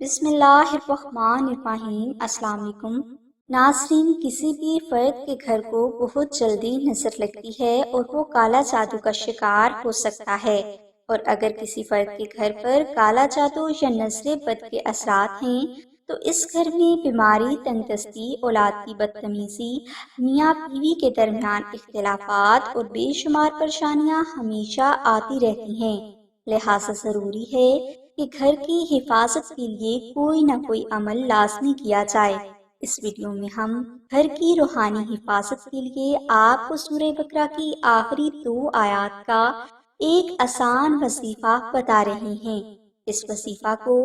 بسم اللہ الرحمن الرحیم۔ السلام علیکم ناظرین، کسی بھی فرد کے گھر کو بہت جلدی نظر لگتی ہے اور وہ کالا جادو کا شکار ہو سکتا ہے، اور اگر کسی فرد کے گھر پر کالا جادو یا نظر بد کے اثرات ہیں تو اس گھر میں بیماری، تندرستی، اولاد کی بدتمیزی، میاں بیوی کے درمیان اختلافات اور بے شمار پریشانیاں ہمیشہ آتی رہتی ہیں۔ لہٰذا ضروری ہے کہ گھر کی حفاظت کے لیے کوئی نہ کوئی عمل لازمی کیا جائے۔ اس ویڈیو میں ہم گھر کی روحانی حفاظت کے لیے آپ کو سورہ بقرہ کی آخری 2 آیات کا ایک آسان وظیفہ بتا رہے ہیں۔ اس وظیفہ کو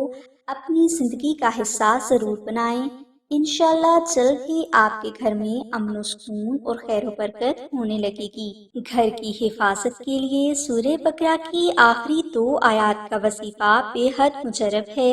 اپنی زندگی کا حصہ ضرور بنائیں۔ انشاءاللہ جلد ہی آپ کے گھر میں امن و سکون اور خیر و برکت ہونے لگے گی۔ گھر کی حفاظت کے لیے سورہ بقرہ کی آخری 2 آیات کا وظیفہ بے حد مجرب ہے۔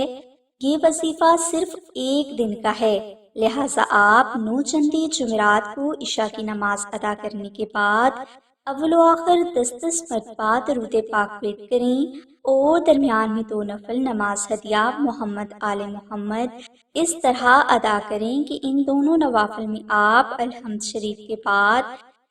یہ وظیفہ صرف ایک دن کا ہے، لہٰذا آپ 9 چندی جمعرات کو عشاء کی نماز ادا کرنے کے بعد اول و آخر 10 مرتبہ درود پاک پڑھ کریں اور درمیان میں 2 نفل نماز ہدیہ محمد آل محمد اس طرح ادا کریں کہ ان دونوں نوافل میں آپ الحمد شریف کے بعد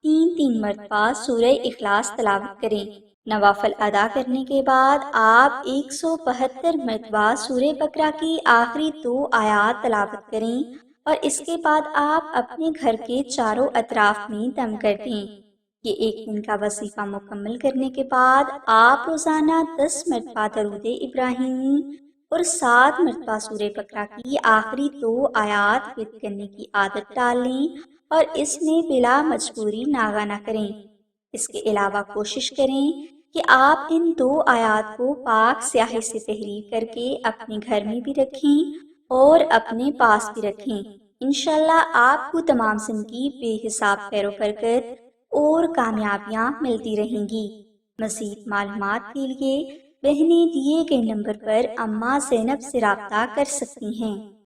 3 مرتبہ سورہ اخلاص تلاوت کریں۔ نوافل ادا کرنے کے بعد آپ 172 مرتبہ سورہ بقرہ کی آخری 2 آیات تلاوت کریں اور اس کے بعد آپ اپنے گھر کے چاروں اطراف میں دم کر دیں۔ یہ ایک دن کا وظیفہ مکمل کرنے کے بعد آپ روزانہ 10 مرتبہ درود ابراہیمی اور 7 مرتبہ سورہ بقرہ کی آخری 2 آیات پڑھ کرنے کی عادت ڈال لیں اور اس میں بلا مجبوری ناغہ نہ کریں۔ اس کے علاوہ کوشش کریں کہ آپ ان 2 آیات کو پاک سیاہی سے تحریر کر کے اپنے گھر میں بھی رکھیں اور اپنے پاس بھی رکھیں۔ انشاءاللہ آپ کو تمام زندگی بے حساب خیر و برکت اور کامیابیاں ملتی رہیں گی۔ مزید معلومات کے لیے بہنیں دیے گئے نمبر پر اماں زینب سے رابطہ کر سکتی ہیں۔